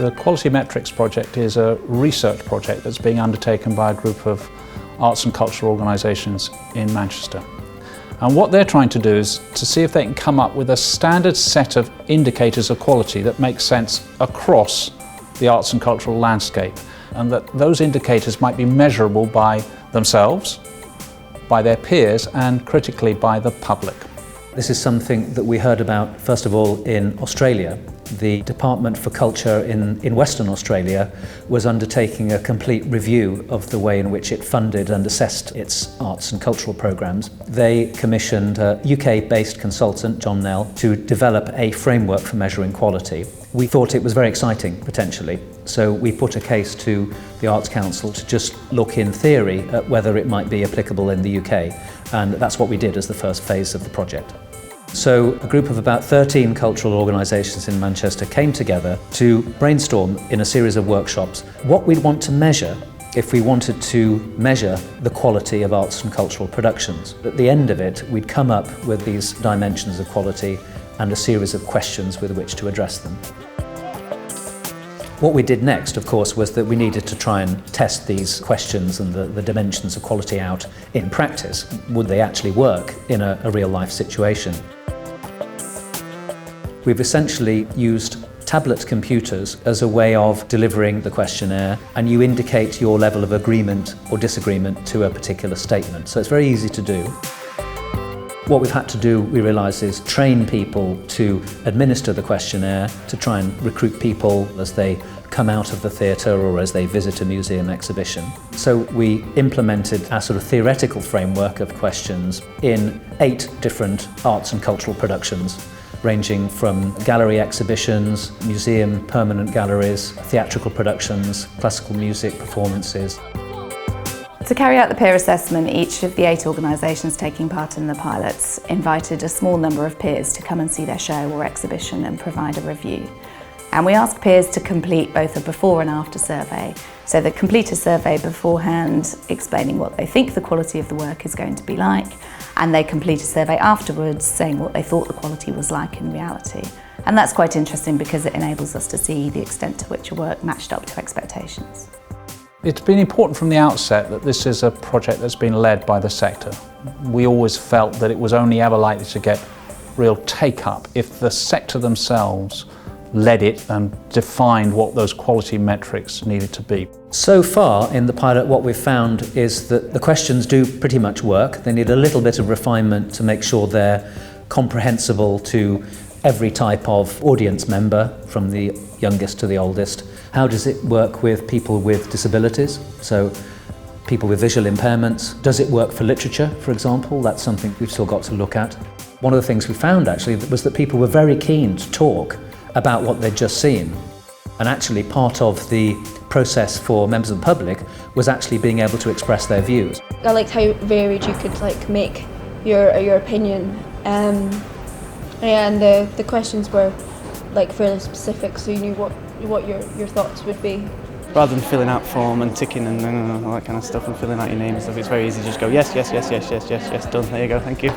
The Quality Metrics project is a research project that's being undertaken by a group of arts and cultural organisations in Manchester. And what they're trying to do is to see if they can come up with a standard set of indicators of quality that makes sense across the arts and cultural landscape, and that those indicators might be measurable by themselves, by their peers, and critically by the public. This is something that we heard about, first of all, in Australia. The Department for Culture in Western Australia was undertaking a complete review of the way in which it funded and assessed its arts and cultural programs. They commissioned a UK-based consultant, John Nell, to develop a framework for measuring quality. We thought it was very exciting, potentially, so we put a case to the Arts Council to just look in theory at whether it might be applicable in the UK, and that's what we did as the first phase of the project. So a group of about 13 cultural organisations in Manchester came together to brainstorm in a series of workshops what we'd want to measure if we wanted to measure the quality of arts and cultural productions. At the end of it, we'd come up with these dimensions of quality and a series of questions with which to address them. What we did next, of course, was that we needed to try and test these questions and the dimensions of quality out in practice. Would they actually work in a real-life situation? We've essentially used tablet computers as a way of delivering the questionnaire, and you indicate your level of agreement or disagreement to a particular statement. So it's very easy to do. What we've had to do, we realise, is train people to administer the questionnaire, to try and recruit people as they come out of the theatre or as they visit a museum exhibition. So we implemented our sort of theoretical framework of questions in 8 different arts and cultural productions, ranging from gallery exhibitions, museum permanent galleries, theatrical productions, classical music performances. To carry out the peer assessment, each of the 8 organisations taking part in the pilots invited a small number of peers to come and see their show or exhibition and provide a review. And we asked peers to complete both a before and after survey. So they complete a survey beforehand explaining what they think the quality of the work is going to be like, and they complete a survey afterwards saying what they thought the quality was like in reality. And that's quite interesting because it enables us to see the extent to which a work matched up to expectations. It's been important from the outset that this is a project that's been led by the sector. We always felt that it was only ever likely to get real take-up if the sector themselves led it and defined what those quality metrics needed to be. So far in the pilot, what we've found is that the questions do pretty much work. They need a little bit of refinement to make sure they're comprehensible to every type of audience member, from the youngest to the oldest. How does it work with people with disabilities? So people with visual impairments. Does it work for literature, for example? That's something we've still got to look at. One of the things we found actually was that people were very keen to talk about what they'd just seen. And actually part of the process for members of the public was actually being able to express their views. I liked how varied you could make your opinion, and the questions were fairly specific, so you knew what your thoughts would be. Rather than filling out form and ticking and all that kind of stuff and filling out your name and stuff, it's very easy to just go yes, yes, yes, yes, yes, yes, yes, done, there you go, thank you.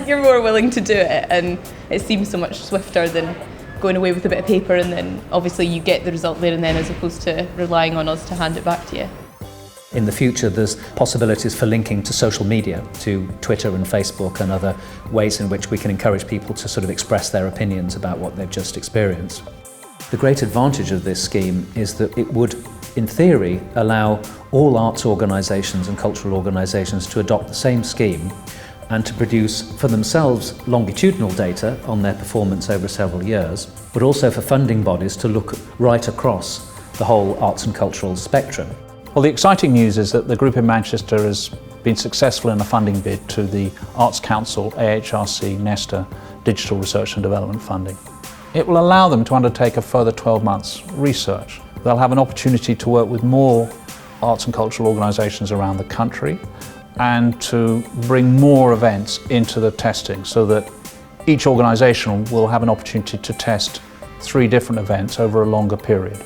You're more willing to do it, and it seems so much swifter than going away with a bit of paper and then obviously you get the result there and then, as opposed to relying on us to hand it back to you. In the future, there's possibilities for linking to social media, to Twitter and Facebook and other ways in which we can encourage people to sort of express their opinions about what they've just experienced. The great advantage of this scheme is that it would, in theory, allow all arts organisations and cultural organisations to adopt the same scheme and to produce for themselves longitudinal data on their performance over several years, but also for funding bodies to look right across the whole arts and cultural spectrum. Well, the exciting news is that the group in Manchester has been successful in a funding bid to the Arts Council, AHRC, Nesta Digital Research and Development funding. It will allow them to undertake a further 12 months research. They'll have an opportunity to work with more arts and cultural organisations around the country and to bring more events into the testing, so that each organisation will have an opportunity to test 3 different events over a longer period.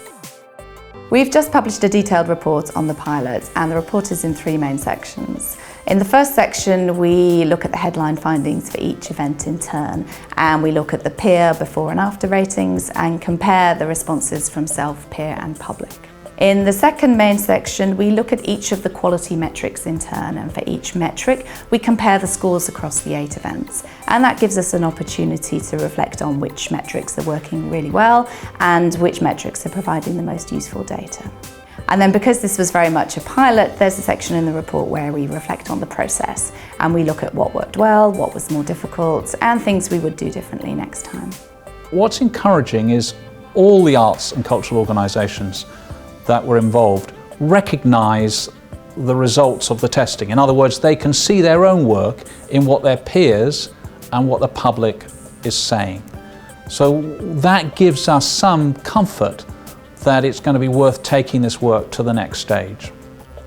We've just published a detailed report on the pilot, and the report is in 3 main sections. In the first section, we look at the headline findings for each event in turn, and we look at the peer before and after ratings and compare the responses from self, peer and public. In the second main section, we look at each of the quality metrics in turn, and for each metric, we compare the scores across the 8 events. And that gives us an opportunity to reflect on which metrics are working really well and which metrics are providing the most useful data. And then, because this was very much a pilot, there's a section in the report where we reflect on the process and we look at what worked well, what was more difficult, and things we would do differently next time. What's encouraging is all the arts and cultural organisations that were involved recognise the results of the testing. In other words, they can see their own work in what their peers and what the public is saying. So that gives us some comfort that it's going to be worth taking this work to the next stage.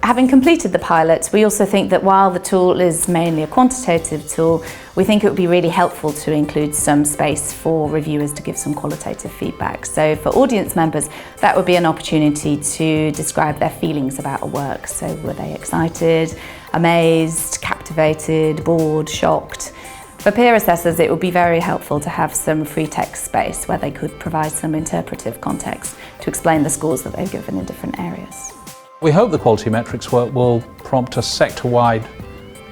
Having completed the pilot, we also think that while the tool is mainly a quantitative tool, we think it would be really helpful to include some space for reviewers to give some qualitative feedback. So for audience members, that would be an opportunity to describe their feelings about a work. So were they excited, amazed, captivated, bored, shocked? For peer assessors, it would be very helpful to have some free text space where they could provide some interpretive context to explain the scores that they've given in different areas. We hope the quality metrics work will prompt a sector-wide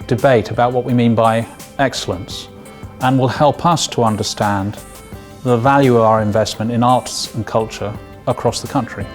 debate about what we mean by excellence and will help us to understand the value of our investment in arts and culture across the country.